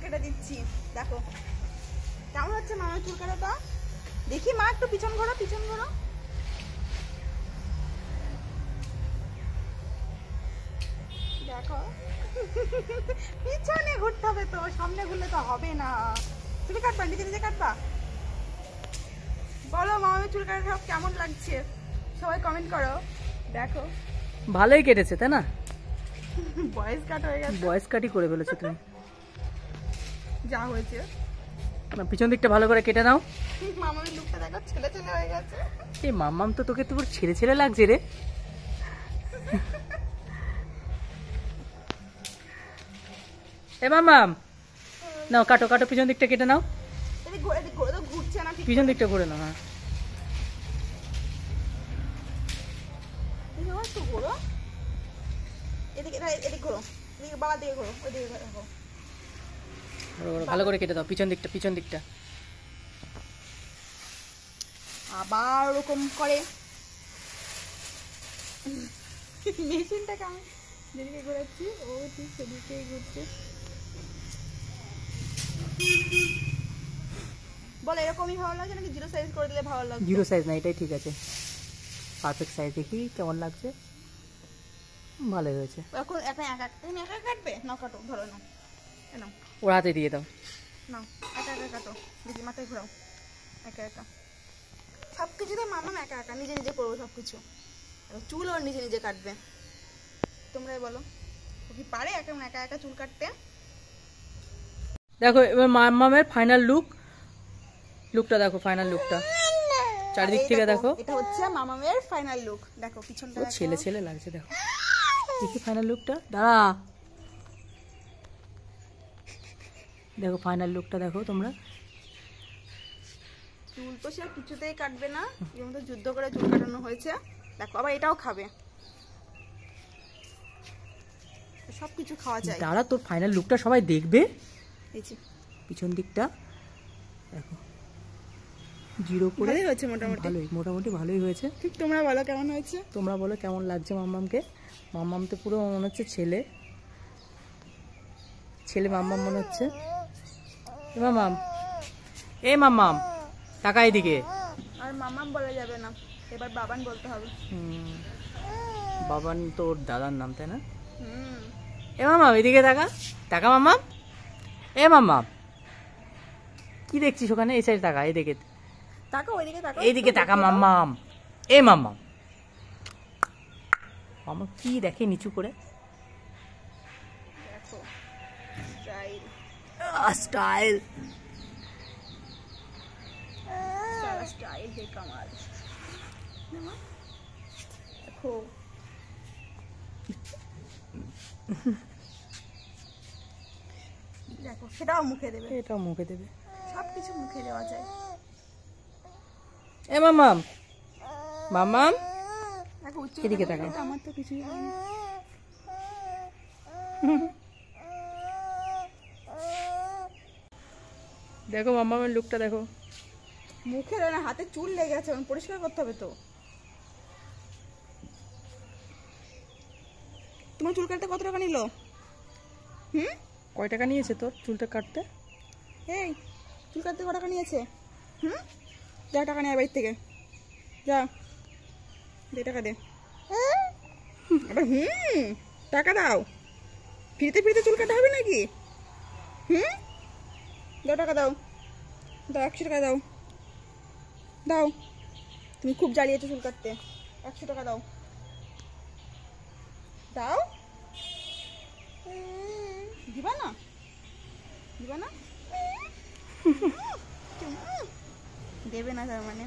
কেটে দিচ্ছি। দেখো কেমন হচ্ছে মামার চুল কাটাটা। দেখি মা একটু পিছন ঘোরো, পিছন ঘোরো। দেখো পিছনে ঘুরতে হবে তো, সামনে ঘুরলে তো হবে না। চুল কাটবা, নিজে নিজে কাটবা। বলো মামার চুল কাটা কেমন লাগছে, সবাই কমেন্ট করো। দেখো ভালোই কেটেছে তাই না? বয়েস কাট হয়ে গেছে, বয়েস কাটই করে ফেলেছো তুমি। যা হয়েছে পিছন দিকটা ভালো করে কেটে নাও। মামার লুকটা দেখো, ছেলে ছেলে হয়ে গেছে। এই মাম্মাম তো তোকে তোর ছেলে ছেলে লাগছে রে। এ মাম্মাম নাও কাটো কাটো, পিছন দিকটা কেটে নাও। ঘুরছে না, পিছন দিকটা করে নাও। হ্যাঁ ঘোরো, এদিকে এদিকে ঘোরো, এদিকে বাবা দিকে ঘোরো, ওইদিকে দেখো। ভালো করে কেটে দাও পিছন দিকটা, পিছন দিকটা। আবার ওরকম করে মেশিনটাকে আমি যেদিকে ঘোরাচ্ছি ও ঠিক সেদিকেই ঘুরছে। বল এরকমই ভালো লাগছে নাকি জিরো সাইজ করে দিলে ভালো লাগবে? জিরো সাইজ না, এটাই ঠিক আছে, পারফেক্ট সাইজ। দেখি কেমন লাগছে, ভালোই হয়েছে। এখন একা একা তুমি একা কাটবে না, কাটো ধরো নাও, নাও ওর হাতে দিয়ে দাও। নাও একা একা কাটো, দেখি মাথায় ঘোরাও, একা একা সব কিছুতে মামা একা একা নিজে নিজে করবো সব কিছু। চুল ওর নিজে নিজে কাটবে। তোমরাই বলো ও কি পারে একা একা একা চুল কাটতে? দেখো এবার মাম্মামের ফাইনাল লুকটা দেখো, ফাইনাল লুকটা চারিদিক থেকে দেখো। এটা হচ্ছে মামামের ফাইনাল লুক। দেখো পিছনটা ছেলে ছেলে লাগছে, দেখো দেখি ফাইনাল লুকটা। দাঁড়া, দেখো ফাইনাল লুকটা দেখো তোমরা। চুল তো সে কিছুতেই কাটবে না, এরকম তো যুদ্ধ করে চুল কাটানো হয়েছে। দেখো আবার এটাও খাবে, সবকিছু খাওয়া যায়। দাঁড়া, তোর ফাইনাল লুকটা সবাই দেখবে। এই যে পিছন দিকটা দেখো, জিরো করে হয়েছে মোটামুটি, ভালোই, মোটামুটি ভালোই হয়েছে। ঠিক তোমরা বলো কেমন হয়েছে? তোমরা বলো কেমন লাগছে মাম্মামকে। মাম্মাম তো পুরো মনে হচ্ছে ছেলে ছেলে মাম্মাম মনে হচ্ছে। এ মাম্মাম, এ মাম্মাম টাকা এদিকে। আর মামাম বলা যাবে না, এবার বাবান বলতে হবে। বাবান তো ওর দাদার নাম তাই না? এ মাম্মাম এদিকে টাকা, টাকা মাম্মাম। এ মাম্মাম কি দেখছিস ওখানে? এই সাইড টাকা, এদিকে তাকাও, ওইদিকে তাকাও, এইদিকে টাকা মাম্মাম। এ মাম্মাম, মাম্মা কি দেখে নিচু করে। দেখো স্টাইল, স্টাইল স্টাইল হে কামাল। দেখো দেখো সেটাও মুখে দেবে, এটাও মুখে দেবে, সবকিছু মুখে দেওয়া যায়। এ মাম্মাম, মাম্মাম দেখো উচ্চ এদিকে তাকাও। আমার তো কিছুই হয়নি। দেখো মাম্মামের লুকটা দেখো। মুখে দেয় না, হাতে চুল লেগে আছে, পরিষ্কার করতে হবে তো। তোমার চুল কাটতে কত টাকা নিল? কয় টাকা নিয়েছে তোর চুলটা কাটতে? এই চুল কাটতে কত টাকা নিয়েছে? যা টাকা নেয় বাড়ির থেকে, যা দে টাকা দে। আবার টাকা দাও, ফিরতে ফিরতে চুল কাটা হবে নাকি? দাও টাকা দাও, দাও 100 টাকা দাও, দাও। তুমি খুব জ্বালিয়েছো চুল কাটতে, 100 টাকা দাও, দাও। দিবা না, দিবা না, দেবে না তার মানে,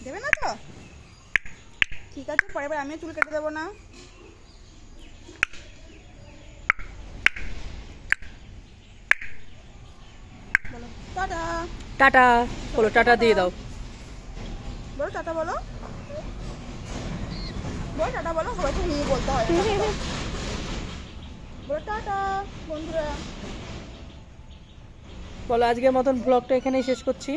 দেবে না তো ঠিক আছে, পরের বার আমিও চুল কেটে দেবো না। বলো টাটা, টাটা বলো, টাটা দিয়ে দাও। বলো টাটা, বলো বলো টাটা, বলো সবাইকে নিয়ে বলতে হয়। বলো টাটা বন্ধুরা। বলো আজকের মতন ব্লগটা এখানেই শেষ করছি।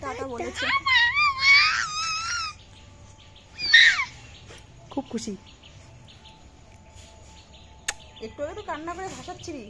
টাটা বলেছে। খুব খুশি। একটু আগে তো কান্না করে ভাসাচ্ছিলি।